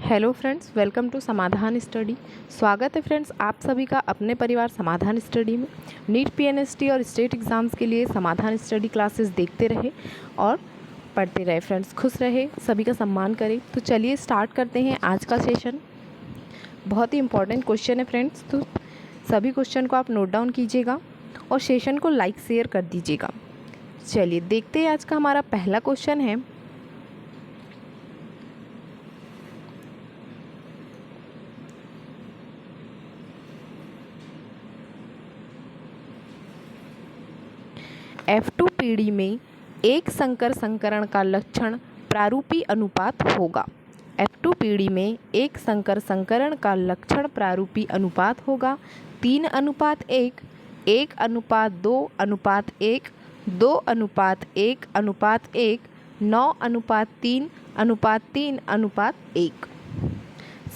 Hello friends, welcome to समाधान study. स्वागत है फ्रेंड्स आप सभी का अपने परिवार समाधान स्टडी में। नीट पीएनएसटी और स्टेट एग्ज़ाम्स के लिए समाधान स्टडी क्लासेस देखते रहे और पढ़ते रहे फ्रेंड्स, खुश रहे, सभी का सम्मान करें। तो चलिए स्टार्ट करते हैं आज का सेशन। बहुत ही इंपॉर्टेंट क्वेश्चन है फ्रेंड्स, तो सभी क्वेश्चन को आप नोट डाउन कीजिएगा और सेशन को लाइक शेयर कर दीजिएगा। चलिए देखते हैं आज का हमारा पहला क्वेश्चन है। F2 पीढ़ी में एक संकर संकरण का लक्षण प्रारूपी अनुपात होगा। F2 पीढ़ी में एक संकर संकरण का लक्षण प्रारूपी अनुपात होगा 3:1, 1:2:1, 2:1:1:1, 9:3:3:1।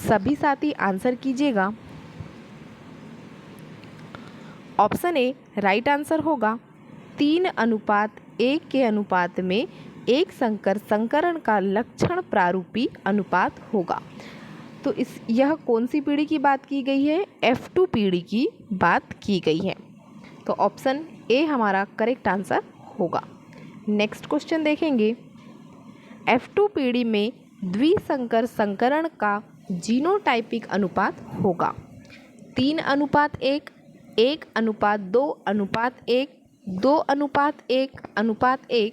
सभी साथी आंसर कीजिएगा। ऑप्शन ए राइट आंसर होगा 3:1 के अनुपात में एक संकर संकरण का लक्षण प्रारूपी अनुपात होगा। तो यह कौन सी पीढ़ी की बात की गई है? F2 पीढ़ी की बात की गई है। तो ऑप्शन ए हमारा करेक्ट आंसर होगा। नेक्स्ट क्वेश्चन देखेंगे। F2 पीढ़ी में द्विसंकर संकरण का जीनोटाइपिक अनुपात होगा 3:1, 1:2:1, 2:1:1,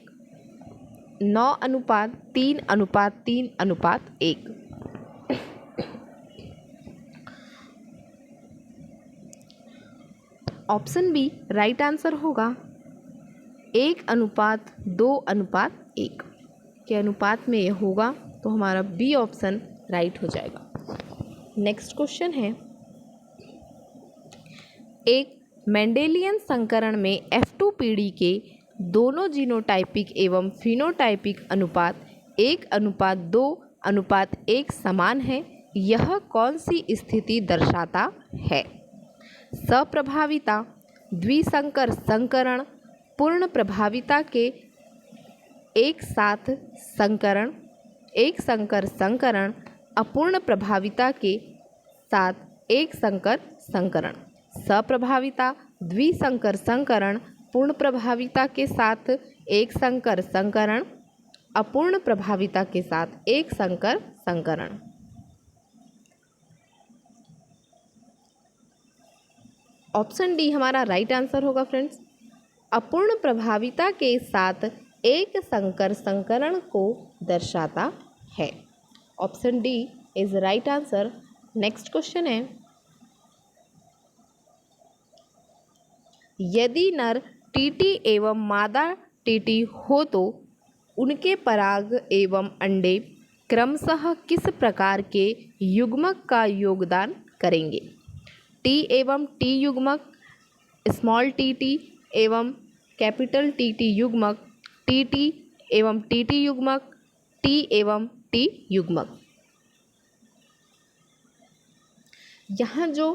9:3:3:1। ऑप्शन बी राइट आंसर होगा 1:2:1 के अनुपात में यह होगा, तो हमारा बी ऑप्शन राइट हो जाएगा। नेक्स्ट क्वेश्चन है। एक मेंडेलियन संकरण में F2 पीढ़ी के दोनों जीनोटाइपिक एवं फिनोटाइपिक अनुपात 1:2:1 समान है। यह कौन सी स्थिति दर्शाता है? सप्रभाविता, द्विसंकर संकरण, पूर्ण प्रभाविता के एक साथ संकरण, एक संकर संकरण, अपूर्ण प्रभाविता के साथ एक संकर संकरण। सप्रभाविता, द्विसंकर संकरण, पूर्ण प्रभाविता के साथ एक संकर संकरण, अपूर्ण प्रभाविता के साथ एक संकर संकरण। ऑप्शन डी हमारा राइट आंसर होगा फ्रेंड्स। अपूर्ण प्रभाविता के साथ एक संकर संकरण को दर्शाता है। Option D is right answer. Next question है। यदि नर टीटी एवं मादा टीटी हो तो उनके पराग एवं अंडे क्रमशः किस प्रकार के युग्मक का योगदान करेंगे? टी एवं टी युग्मक, स्मॉल टीटी एवं कैपिटल टीटी युग्मक, टीटी एवं टीटी युग्मक, टी एवं टी युग्मक। यहाँ जो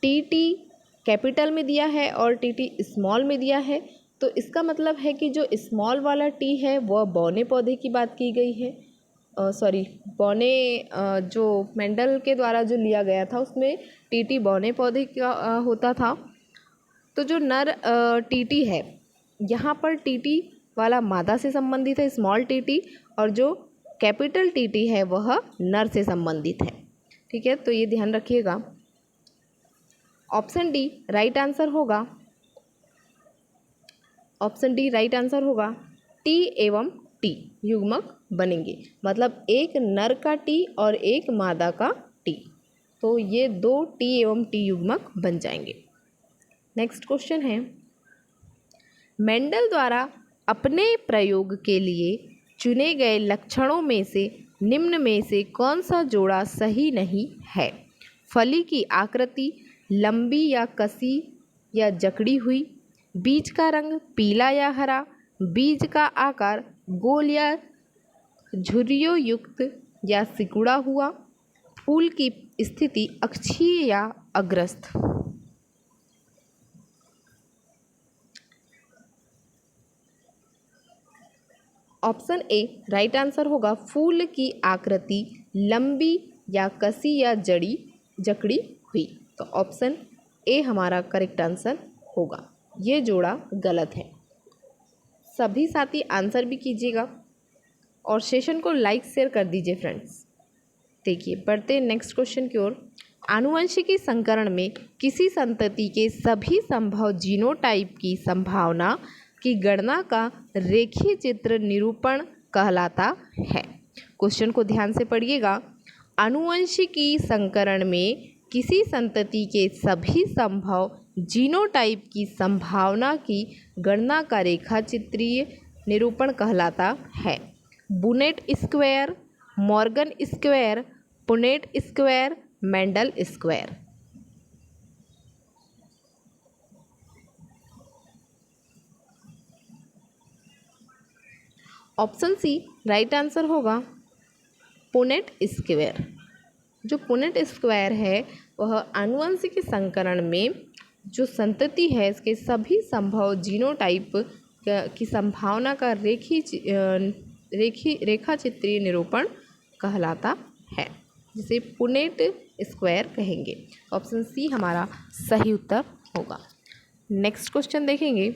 टीटी कैपिटल में दिया है और टीटी स्मॉल में दिया है, तो इसका मतलब है कि जो स्मॉल वाला टी है वह बौने पौधे की बात की गई है। बौने जो मेंडल के द्वारा जो लिया गया था उसमें टीटी बौने पौधे का होता था। तो जो नर टीटी है, यहाँ पर टीटी वाला मादा से संबंधित है स्मॉल टीटी, और जो कैपिटल टीटी है वह नर से संबंधित है। ठीक है, तो ये ध्यान रखिएगा। ऑप्शन डी राइट आंसर होगा। ऑप्शन डी राइट आंसर होगा। टी एवं टी युग्मक बनेंगे, मतलब एक नर का टी और एक मादा का टी, तो ये दो टी एवं टी युग्मक बन जाएंगे। नेक्स्ट क्वेश्चन है। मेंडल द्वारा अपने प्रयोग के लिए चुने गए लक्षणों में से निम्न में से कौन सा जोड़ा सही नहीं है? फली की आकृति लंबी या कसी या जकड़ी हुई, बीज का रंग पीला या हरा, बीज का आकार गोल या झुर्रियों युक्त या सिकुड़ा हुआ, फूल की स्थिति अक्षीय या अग्रस्त। ऑप्शन ए राइट आंसर होगा। फूल की आकृति लंबी या कसी या जकड़ी हुई। तो ऑप्शन ए हमारा करेक्ट आंसर होगा। ये जोड़ा गलत है। सभी साथी आंसर भी कीजिएगा और सेशन को लाइक शेयर कर दीजिए फ्रेंड्स। देखिए बढ़ते नेक्स्ट क्वेश्चन की ओर। आनुवंशिकी संकरण में किसी संतति के सभी संभव जीनोटाइप की संभावना की गणना का रेखीय चित्र निरूपण कहलाता है। क्वेश्चन को ध्यान से पढ़िएगा। आनुवंशिकी संकरण में किसी संतति के सभी संभव जीनोटाइप की संभावना की गणना का रेखाचित्रीय निरूपण कहलाता है। Bunnett square, Morgan square, Punnett square, Mendel square. Option C right answer होगा पुनेट स्क्वायर। जो पुनेट स्क्वायर है वह आनुवंशिक संकरण में जो संतति है इसके सभी संभव जीनोटाइप की संभावना का रेखाचित्रीय निरूपण कहलाता है, जिसे पुनेट स्क्वायर कहेंगे। ऑप्शन सी हमारा सही उत्तर होगा। नेक्स्ट क्वेश्चन देखेंगे।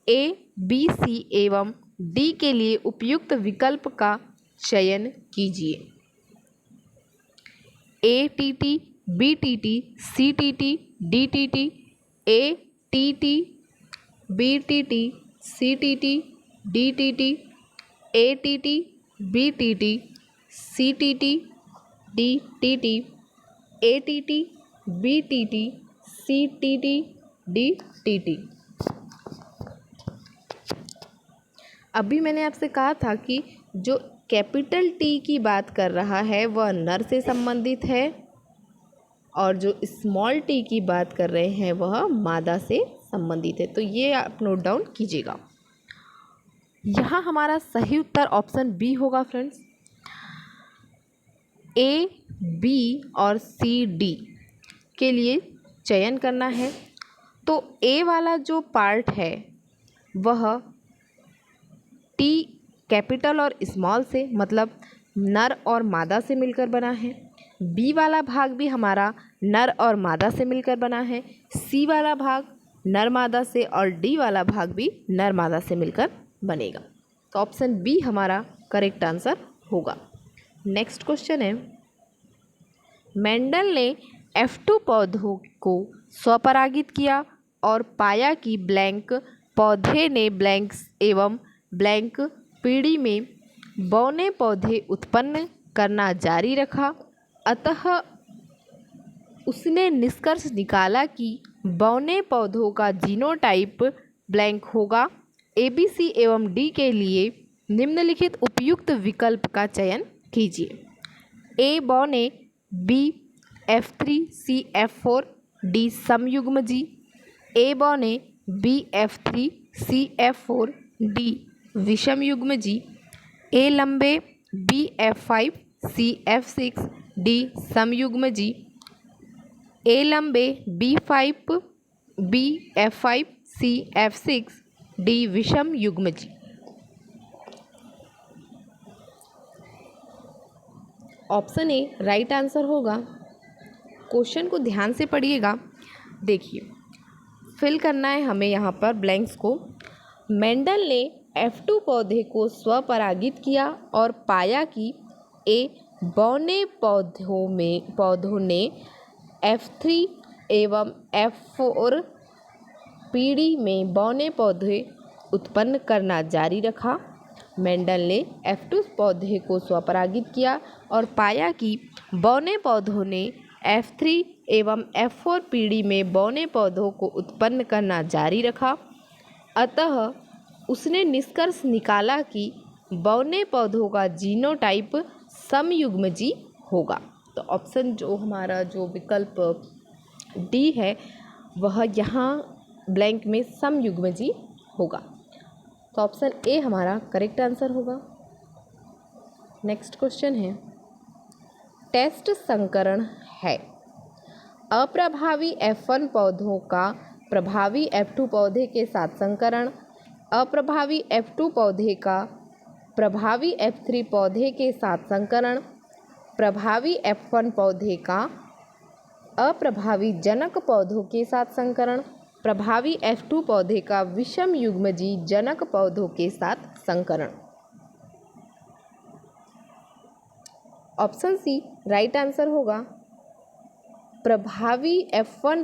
ए, बी, सी एवं डी के लिए उपयुक्त विकल्प का चयन कीजिए। A T T, B T T, C T T, D T T. A T T, B T T, C T T, D T T. A T T, B T T, C T T, D T T. A T T, B T T, C T T, D T T. अभी मैंने आपसे कहा था कि जो capital T की बात कर रहा है वह नर से संबंधित है और जो स्मॉल टी की बात कर रहे हैं वह मादा से संबंधित है। तो ये आप नोट डाउन कीजिएगा। यहाँ हमारा सही उत्तर ऑप्शन बी होगा फ्रेंड्स। ए, बी और सी, डी के लिए चयन करना है। तो ए वाला जो पार्ट है वह टी कैपिटल और स्मॉल से मतलब नर और मादा से मिलकर बना है। बी वाला भाग भी हमारा नर और मादा से मिलकर बना है। सी वाला भाग नर मादा से और डी वाला भाग भी नर मादा से मिलकर बनेगा। तो ऑप्शन बी हमारा करेक्ट आंसर होगा। नेक्स्ट क्वेश्चन है। मेंडल ने F2 पौधों को स्वपरागित किया और पाया कि ब्लैंक पौधे ने ब्लैंक एवं ब्लैंक पीढ़ी में बौने पौधे उत्पन्न करना जारी रखा। अतः उसने निष्कर्ष निकाला कि बौने पौधों का जीनोटाइप ब्लैंक होगा। ABC एवं डी के लिए निम्नलिखित उपयुक्त विकल्प का चयन कीजिए। ए बौने, बी F3, सी F4, डी समयुग्मजी। ए बौने, बी F3, सी F4, डी विषमयुग्मजी। ए लंबे, B F5, C F6, D समयुग्मजी। A लंबे, B5, B F5, C F6, D विषमयुग्मजी। ऑप्शन ए राइट आंसर होगा। क्वेश्चन को ध्यान से पढ़िएगा। देखिए फिल करना है हमें यहाँ पर ब्लैंक्स को। मेंडल ने F2 पौधे को स्वपरागित किया और पाया कि ए बौने पौधों ने F3 एवं F4 पीढ़ी में बौने पौधे उत्पन्न करना जारी रखा। मेंडल ने F2 पौधे को स्वपरागित किया और पाया कि बौने पौधों ने F3 एवं F4 पीढ़ी में बौने पौधों को उत्पन्न करना जारी रखा। अतः उसने निष्कर्ष निकाला कि बौने पौधों का जीनोटाइप समयुग्मजी होगा। तो ऑप्शन जो हमारा जो विकल्प डी है वह यहाँ ब्लैंक में समयुग्मजी होगा। तो ऑप्शन ए हमारा करेक्ट आंसर होगा। नेक्स्ट क्वेश्चन है। टेस्ट संकरण है। अप्रभावी F1 पौधों का प्रभावी F2 पौधे के साथ संकरण। अप्रभावी F2 पौधे का प्रभावी F3 पौधे के साथ संकरण, प्रभावी F1 पौधे का अप्रभावी जनक पौधों के साथ संकरण, प्रभावी F2 पौधे का विषम युग्मजी जनक पौधों के साथ संकरण। ऑप्शन सी राइट आंसर होगा। प्रभावी F1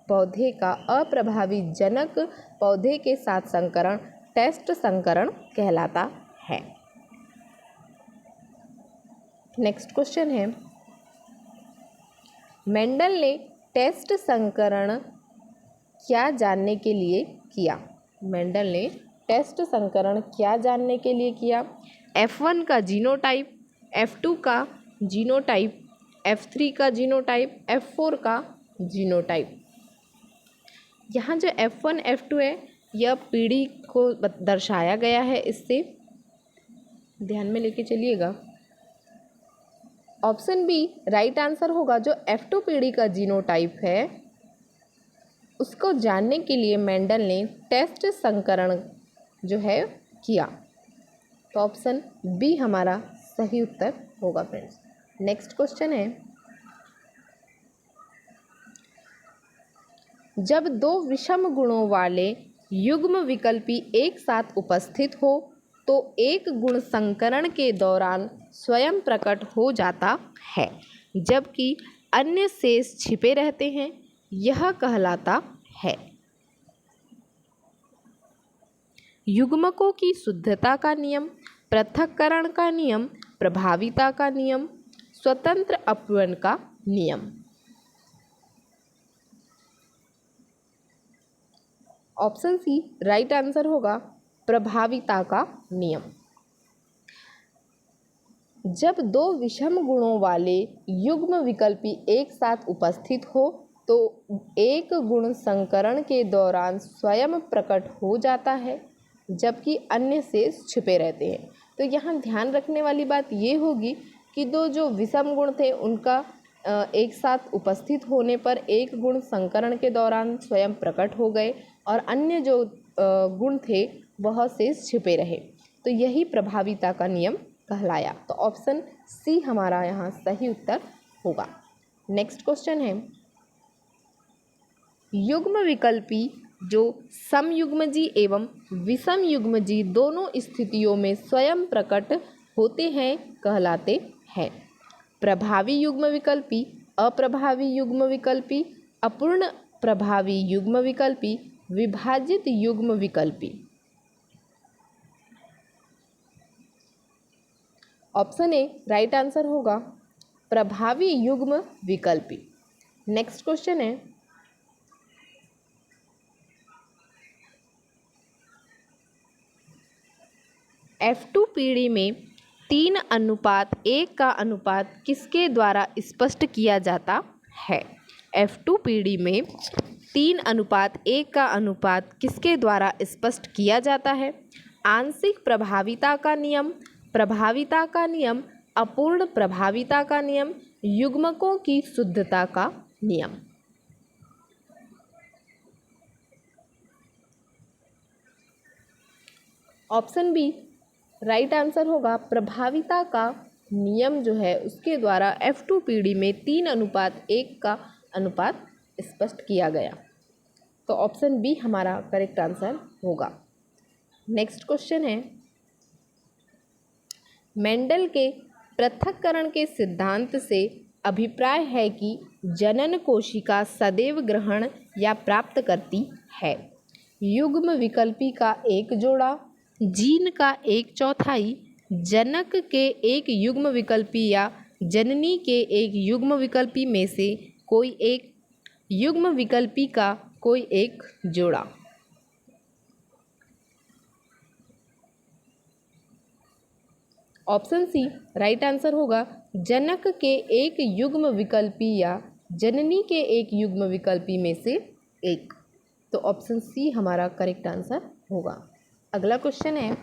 पौधे का अप्रभावी जनक पौधे के साथ संकरण टेस्ट संकरण कहलाता है। नेक्स्ट क्वेश्चन है, मेंडल ने टेस्ट संकरण क्या जानने के लिए किया? मेंडल ने टेस्ट संकरण क्या जानने के लिए किया? F1 का जीनोटाइप, F2 का जीनोटाइप, F3 का जीनोटाइप, F4 का जीनोटाइप। यहाँ जो F1 F2 है यह पीढ़ी को दर्शाया गया है, इससे ध्यान में लेके चलिएगा। ऑप्शन बी राइट आंसर होगा। जो F2 पीढ़ी का जीनोटाइप है उसको जानने के लिए मेंडल ने टेस्ट संकरण जो है किया, तो ऑप्शन बी हमारा सही उत्तर होगा फ्रेंड्स। नेक्स्ट क्वेश्चन है, जब दो विषम गुणों वाले युग्म विकल्पी एक साथ उपस्थित हो तो एक गुण संकरण के दौरान स्वयं प्रकट हो जाता है जबकि अन्य शेष छिपे रहते हैं, यह कहलाता है। युग्मकों की शुद्धता का नियम, पृथक्करण का नियम, प्रभाविता का नियम, स्वतंत्र अपव्यय का नियम। ऑप्शन सी राइट आंसर होगा। प्रभाविता का नियम। जब दो विषम गुणों वाले युग्म विकल्पी एक साथ उपस्थित हो तो एक गुण संकरण के दौरान स्वयं प्रकट हो जाता है जबकि अन्य शेष छिपे रहते हैं। तो यहाँ ध्यान रखने वाली बात ये होगी कि दो जो विषम गुण थे उनका एक साथ उपस्थित होने पर एक गुण संकरण के दौरान स्वयं प्रकट हो गए और अन्य जो गुण थे वह शेष छिपे रहे, तो यही प्रभाविता का नियम कहलाया। तो ऑप्शन सी हमारा यहाँ सही उत्तर होगा। नेक्स्ट क्वेश्चन है, युग्म विकल्पी जो समयुग्मजी एवं विषम युग्मजी दोनों स्थितियों में स्वयं प्रकट होते हैं कहलाते हैं। प्रभावी युग्म विकल्पी, अप्रभावी युग्म विकल्पी, अपूर्ण प्रभावी युग्म विकल्पी, विभाजित युग्म विकल्पी। ऑप्शन ए राइट आंसर होगा। प्रभावी युग्म विकल्पी। नेक्स्ट क्वेश्चन है, F2 पीढ़ी में 3:1 का अनुपात किसके द्वारा स्पष्ट किया जाता है? F2 पीढ़ी में 3:1 का अनुपात किसके द्वारा स्पष्ट किया जाता है? आंशिक प्रभाविता का नियम, प्रभाविता का नियम, अपूर्ण प्रभाविता का नियम, युग्मकों की शुद्धता का नियम। ऑप्शन बी राइट आंसर होगा। प्रभाविता का नियम जो है उसके द्वारा F2 पीढ़ी में 3:1 का अनुपात स्पष्ट किया गया, तो ऑप्शन बी हमारा करेक्ट आंसर होगा। नेक्स्ट क्वेश्चन है, मेंडल के पृथक्करण के सिद्धांत से अभिप्राय है कि जनन कोशिका सदैव ग्रहण या प्राप्त करती है। युग्म विकल्पी का एक जोड़ा, जीन का 1/4, जनक के एक युग्म विकल्पी या जननी के एक युग्म विकल्पी में से कोई एक, युग्म विकल्पी का कोई एक जोड़ा। ऑप्शन सी राइट आंसर होगा। जनक के एक युग्म विकल्पी या जननी के एक युग्म विकल्पी में से एक, तो ऑप्शन सी हमारा करेक्ट आंसर होगा। अगला क्वेश्चन है,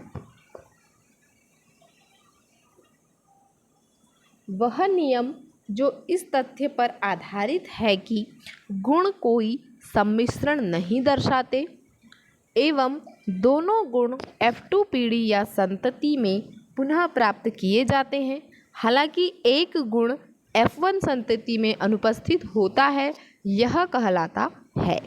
वह नियम जो इस तथ्य पर आधारित है कि गुण कोई सम्मिश्रण नहीं दर्शाते, एवं दोनों गुण F2 पीढ़ी या संतति में पुनः प्राप्त किए जाते हैं। हालांकि एक गुण F1 संतति में अनुपस्थित होता है, यह कहलाता है।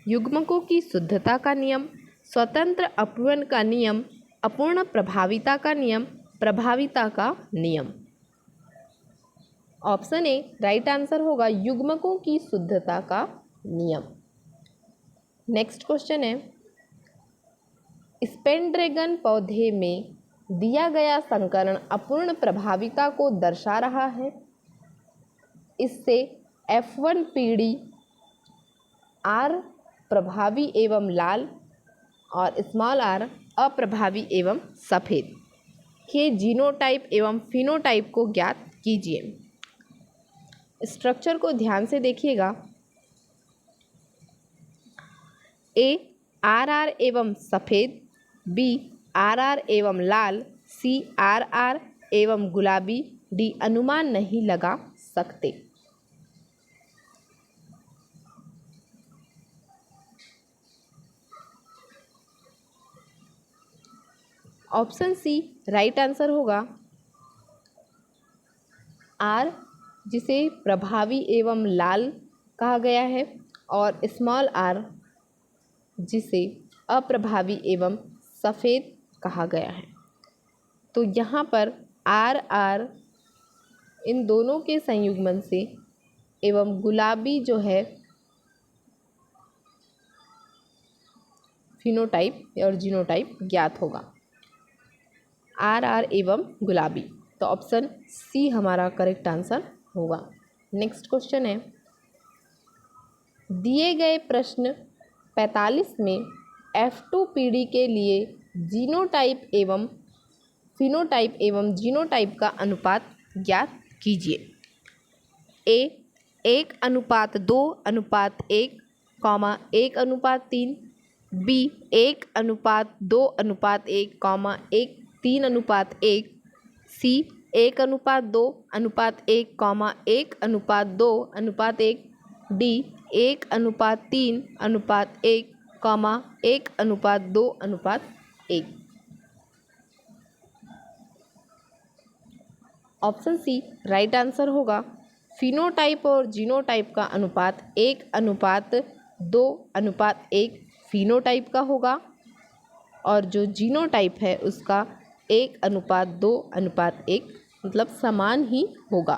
युग्मकों की शुद्धता का नियम, स्वतंत्र अपवर्तन का नियम, अपूर्ण प्रभाविता का नियम, प्रभाविता का नियम। ऑप्शन ए राइट आंसर होगा युग्मकों की शुद्धता का नियम। नेक्स्ट क्वेश्चन है, स्पेनड्रैगन पौधे में दिया गया संकरण अपूर्ण प्रभाविता को दर्शा रहा है। इससे F1 पीढ़ी R प्रभावी एवं लाल और स्मॉल r अप्रभावी एवं सफ़ेद के जीनोटाइप एवं फिनोटाइप को ज्ञात कीजिए। स्ट्रक्चर को ध्यान से देखिएगा। ए RR एवं सफ़ेद, बी RR एवं लाल, सी RR एवं गुलाबी, डी अनुमान नहीं लगा सकते। ऑप्शन सी राइट आंसर होगा। R जिसे प्रभावी एवं लाल कहा गया है और स्मॉल r जिसे अप्रभावी एवं सफ़ेद कहा गया है। तो यहाँ पर RR इन दोनों के संयुग्मन से एवं गुलाबी जो है फिनोटाइप और जीनोटाइप ज्ञात होगा। RR एवं गुलाबी, तो ऑप्शन सी हमारा करेक्ट आंसर होगा। नेक्स्ट क्वेश्चन है, दिए गए प्रश्न 45 में F2 पीढ़ी के लिए जीनोटाइप एवं फिनोटाइप एवं जीनोटाइप का अनुपात ज्ञात कीजिए। A 1:2:1, 1:3, B 1:2:1, 1:3:1, C 1:2:1, 1:2:1, D 1:3:1, 1:2:1। Option C right answer होगा। फिनोटाइप और जीनोटाइप का अनुपात 1:2:1 फिनोटाइप का होगा और जो जीनोटाइप है उसका 1:2:1 मतलब समान ही होगा।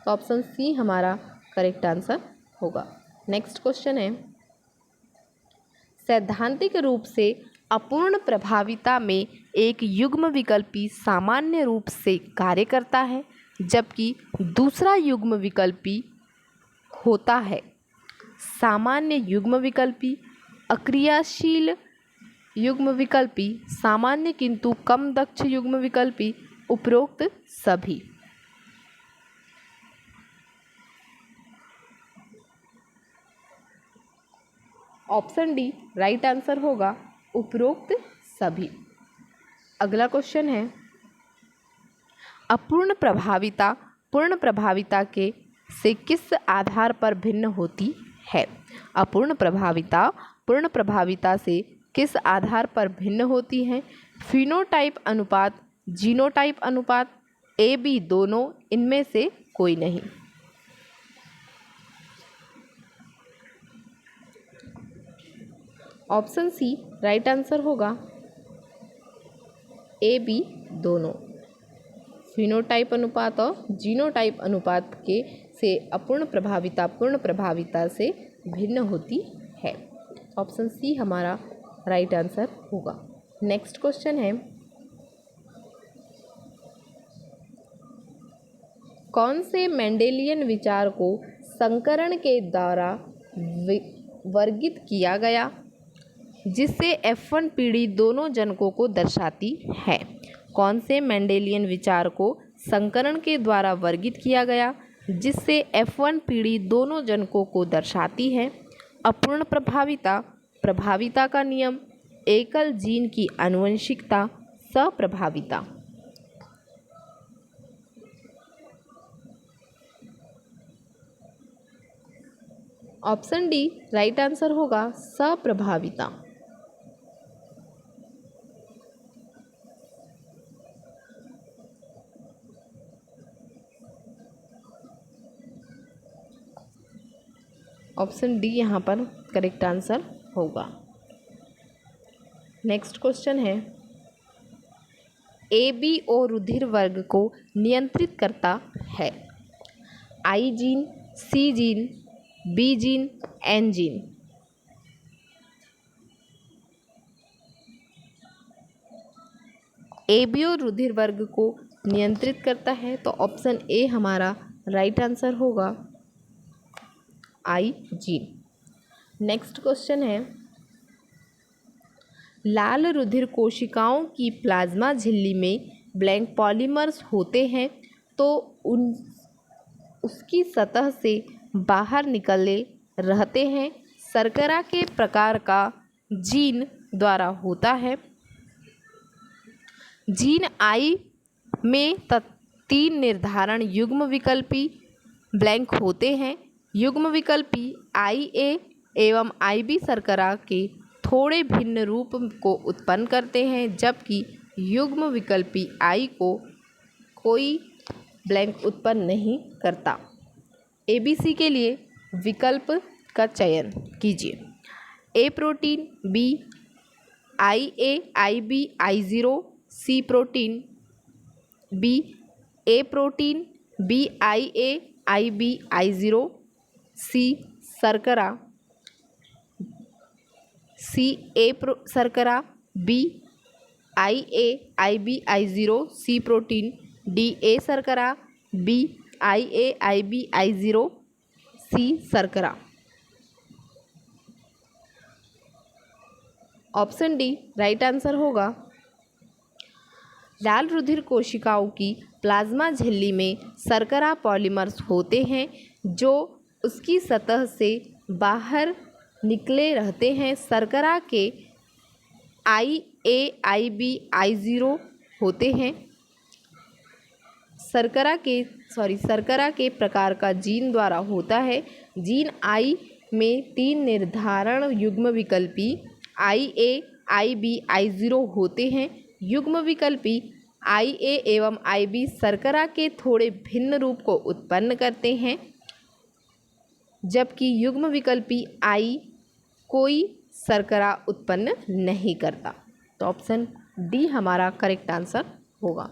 तो ऑप्शन सी हमारा करेक्ट आंसर होगा। नेक्स्ट क्वेश्चन है, सैद्धांतिक रूप से अपूर्ण प्रभाविता में एक युग्म विकल्पी सामान्य रूप से कार्य करता है जबकि दूसरा युग्म विकल्पी होता है सामान्य युग्म विकल्पी, अक्रियाशील युग्म विकल्पी, सामान्य किंतु कम दक्ष युग्म विकल्पी, उपरोक्त सभी। ऑप्शन डी राइट आंसर होगा, उपरोक्त सभी। अगला क्वेश्चन है, अपूर्ण प्रभाविता पूर्ण प्रभाविता के से किस आधार पर भिन्न होती है? अपूर्ण प्रभाविता पूर्ण प्रभाविता से किस आधार पर भिन्न होती है? फिनोटाइप अनुपात, जीनोटाइप अनुपात, ए बी दोनों, इनमें से कोई नहीं। ऑप्शन सी राइट आंसर होगा, ए बी दोनों। फिनोटाइप अनुपात और जीनोटाइप अनुपात के से अपूर्ण प्रभाविता पूर्ण प्रभाविता से भिन्न होती है। ऑप्शन सी हमारा राइट आंसर होगा। नेक्स्ट क्वेश्चन है, कौन से मेंडेलियन विचार को संकरण के द्वारा वर्गित किया गया जिससे F1 पीढ़ी दोनों जनकों को दर्शाती है? कौन से मेंडेलियन विचार को संकरण के द्वारा वर्गित किया गया जिससे F1 पीढ़ी दोनों जनकों को दर्शाती है? अपूर्ण प्रभाविता, प्रभाविता का नियम, एकल जीन की आनुवंशिकता, सप्रभाविता। ऑप्शन डी राइट आंसर होगा सप्रभाविता। ऑप्शन डी यहाँ पर करेक्ट आंसर होगा। नेक्स्ट क्वेश्चन है, ए बी और रुधिर वर्ग को नियंत्रित करता है। I gene, C gene, B gene, N gene. A B और रुधिर वर्ग को नियंत्रित करता है तो ऑप्शन ए हमारा राइट आंसर होगा आई जीन। नेक्स्ट क्वेश्चन है, लाल रुधिर कोशिकाओं की प्लाज्मा झिल्ली में ब्लैंक पॉलीमर्स होते हैं तो उसकी सतह से बाहर निकले रहते हैं, शर्करा के प्रकार का जीन द्वारा होता है। जीन आई में 3 निर्धारण युग्म विकल्पी ब्लैंक होते हैं। युग्म विकल्पी आई ए एवं आई बी शर्करा के थोड़े भिन्न रूप को उत्पन्न करते हैं, जबकि युग्म विकल्पी आई को कोई ब्लैंक उत्पन्न नहीं करता। ABC के लिए विकल्प का चयन कीजिए। A protein, B I A I B I zero, C protein, B A protein, B I A I B I zero, C शर्करा, सी ए शर्करा, B I A I B I zero, C protein, D A शर्करा, B I A I B I zero, C शर्करा। Option D right answer होगा। लाल रुधिर कोशिकाओं की plasma झिल्ली में शर्करा पॉलीमर्स होते हैं जो उसकी सतह से बाहर निकले रहते हैं। शर्करा के आई A I B I zero होते हैं। शर्करा के प्रकार का जीन द्वारा होता है। जीन आई में 3 निर्धारण युग्म विकल्पी आई A I B I zero होते हैं। युग्म विकल्पी आई ए एवं आई बी शर्करा के थोड़े भिन्न रूप को उत्पन्न करते हैं, जबकि युग्म विकल्पी आई कोई शर्करा उत्पन्न नहीं करता। तो ऑप्शन डी हमारा करेक्ट आंसर होगा।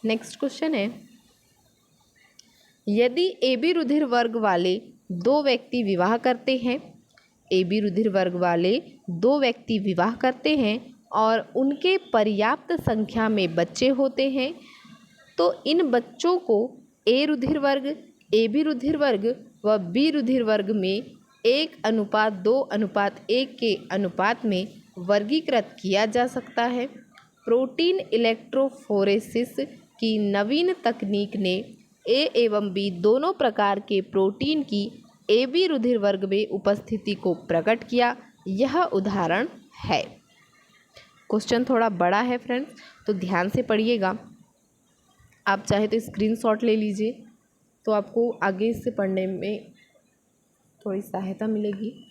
नेक्स्ट क्वेश्चन है, यदि ए बी रुधिर वर्ग वाले 2 व्यक्ति विवाह करते हैं, ए बी रुधिर वर्ग वाले 2 व्यक्ति विवाह करते हैं और उनके पर्याप्त संख्या में बच्चे होते हैं, तो इन बच्चों को ए रुधिर वर्ग, ए बी रुधिर वर्ग व बी रुधिर वर्ग में 1:2:1 के अनुपात में वर्गीकृत किया जा सकता है। प्रोटीन इलेक्ट्रोफोरेसिस की नवीन तकनीक ने ए एवं बी दोनों प्रकार के प्रोटीन की ए बी रुधिर वर्ग में उपस्थिति को प्रकट किया। यह उदाहरण है। क्वेश्चन थोड़ा बड़ा है फ्रेंड्स, तो ध्यान से पढ़िएगा। आप चाहे तो स्क्रीनशॉट ले लीजिए, तो आपको आगे इससे पढ़ने में थोड़ी सहायता मिलेगी।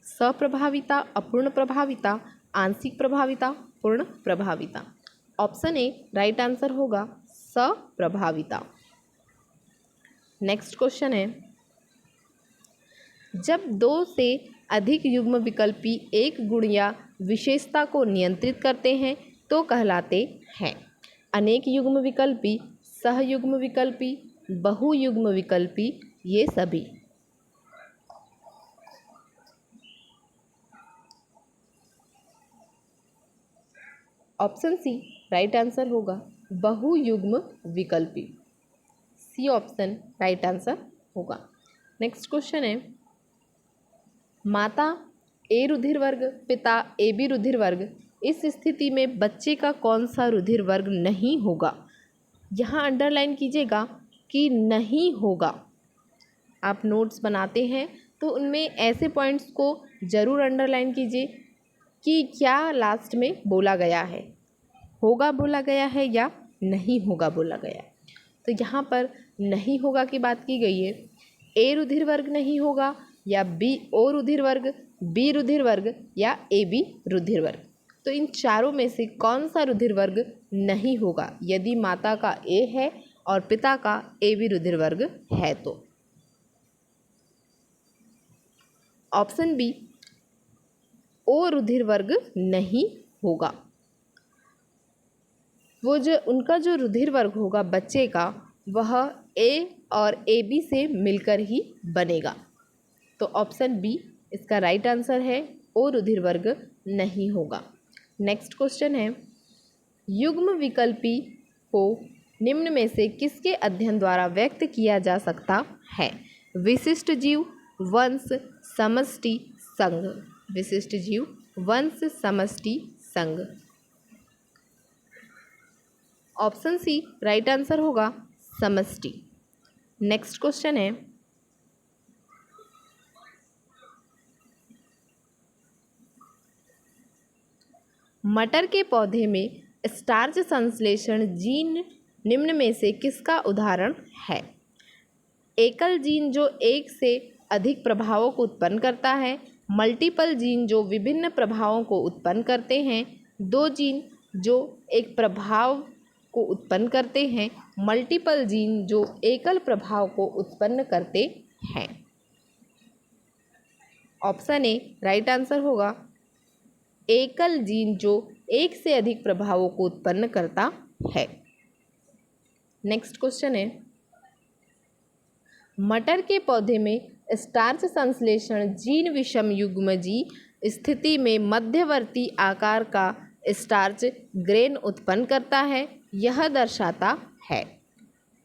सप्रभाविता, अपूर्ण प्रभाविता, आंशिक प्रभाविता, पूर्ण प्रभाविता। ऑप्शन ए राइट आंसर होगा सप्रभाविता। नेक्स्ट क्वेश्चन है, जब 2 से अधिक युग्म विकल्पी एक गुण या विशेषता को नियंत्रित करते हैं तो कहलाते हैं। अनेक युग्म विकल्पी, सहयुग्म विकल्पी, बहुयुग्म विकल्पी, ये सभी। ऑप्शन सी राइट आंसर होगा बहुयुग्म विकल्पी। सी ऑप्शन राइट आंसर होगा। नेक्स्ट क्वेश्चन है, माता ए रुधिर वर्ग, पिता ए बी रुधिर वर्ग, इस स्थिति में बच्चे का कौन सा रुधिर वर्ग नहीं होगा? यहाँ अंडरलाइन कीजिएगा कि नहीं होगा। आप नोट्स बनाते हैं तो तो उनमें ऐसे पॉइंट्स को ज़रूर अंडरलाइन कीजिए कि क्या लास्ट में बोला गया है, होगा बोला गया है या नहीं होगा बोला गया। तो यहाँ पर नहीं होगा की बात की गई है। ए रुधिर वर्ग नहीं होगा या बी ओ रुधिर वर्ग, बी रुधिर वर्ग या ए बी रुधिर वर्ग। तो इन चारों में से कौन सा रुधिर वर्ग नहीं होगा यदि माता का ए है और पिता का ए बी रुधिर वर्ग है तो? ऑप्शन बी ओ रुधिर वर्ग नहीं होगा। वो जो उनका जो रुधिर वर्ग होगा बच्चे का, वह ए और ए बी से मिलकर ही बनेगा। तो ऑप्शन बी इसका राइट आंसर है, ओ रुधिर वर्ग नहीं होगा। नेक्स्ट क्वेश्चन है, युग्म विकल्पी को निम्न में से किसके अध्ययन द्वारा व्यक्त किया जा सकता है? विशिष्ट जीव, वंश, समष्टि, संघ। विशिष्ट जीव, वंश, समष्टि, संघ। ऑप्शन सी राइट आंसर होगा, समष्टि। नेक्स्ट क्वेश्चन है, मटर के पौधे में स्टार्च संश्लेषण जीन निम्न में से किसका उदाहरण है? एकल जीन जो एक से अधिक प्रभावों को उत्पन्न करता है, मल्टीपल जीन जो विभिन्न प्रभावों को उत्पन्न करते हैं, दो जीन जो एक प्रभाव को उत्पन्न करते हैं, मल्टीपल जीन जो एकल प्रभाव को उत्पन्न करते हैं। ऑप्शन ए राइट आंसर होगा, एकल जीन जो एक से अधिक प्रभावों को उत्पन्न करता है। नेक्स्ट क्वेश्चन है, मटर के पौधे में स्टार्च संश्लेषण जीन विषम युग्मजी स्थिति में मध्यवर्ती आकार का स्टार्च ग्रेन उत्पन्न करता है, यह दर्शाता है।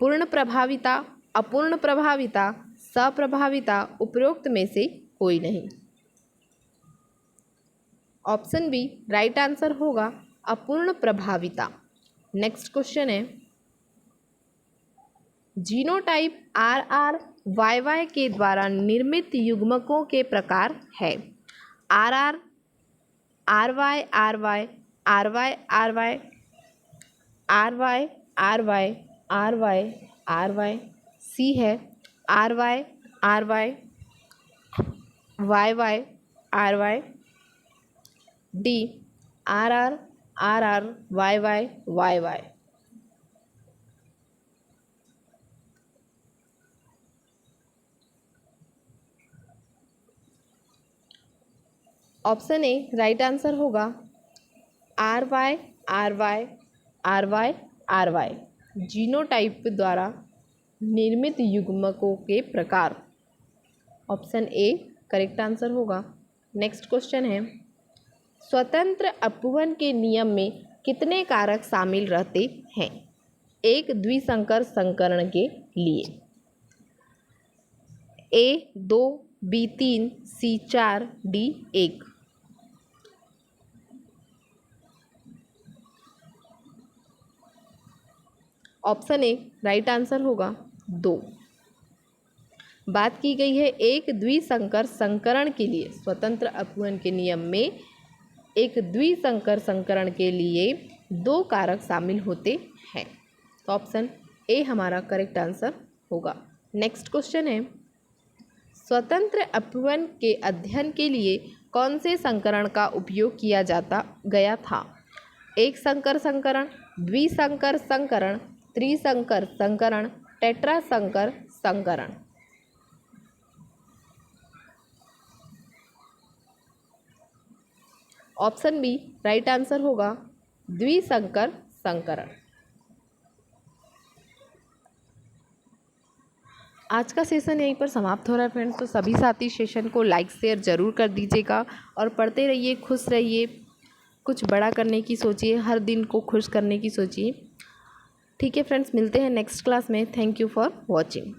पूर्ण प्रभाविता, अपूर्ण प्रभाविता, सप्रभाविता, उपरोक्त में से कोई नहीं। ऑप्शन बी राइट आंसर होगा, अपूर्ण प्रभाविता। नेक्स्ट क्वेश्चन है, जीनोटाइप RR-YY के द्वारा निर्मित युग्मकों के प्रकार है। RR, RY, RY, RY, RY, RY, RY, RY, RY। सी है RY, RY, YY, RY। D RR, RR, YY, YY। Option A right answer होगा, RY, RY, RY, RY। Genotype द्वारा निर्मित युग्मकों के प्रकार। ऑप्शन ए करेक्ट आंसर होगा। Next question है, स्वतंत्र अपवहन के नियम में कितने कारक शामिल रहते हैं एक द्विसंकर संकरण के लिए? A 2, B 3, C 4, D 1। Option A right answer होगा 2। बात की गई है एक द्विसंकर संकरण के लिए, स्वतंत्र अपवहन के नियम में एक द्विसंकर संकरण के लिए 2 कारक शामिल होते हैं। तो ऑप्शन ए हमारा करेक्ट आंसर होगा। नेक्स्ट क्वेश्चन है, स्वतंत्र अपवहन के अध्ययन के लिए कौन से संकरण का उपयोग किया गया था? एक संकर संकरण, द्विसंकर संकरण, त्रिसंकर संकरण, टेट्रासंकर संकरण। ऑप्शन बी राइट आंसर होगा, द्विसंकर संकरण। आज का सेशन यहीं पर समाप्त हो रहा है फ्रेंड्स। तो सभी साथी सेशन को लाइक शेयर ज़रूर कर दीजिएगा और पढ़ते रहिए, खुश रहिए, कुछ बड़ा करने की सोचिए, हर दिन को खुश करने की सोचिए। ठीक है फ्रेंड्स, मिलते हैं नेक्स्ट क्लास में। Thank you for watching.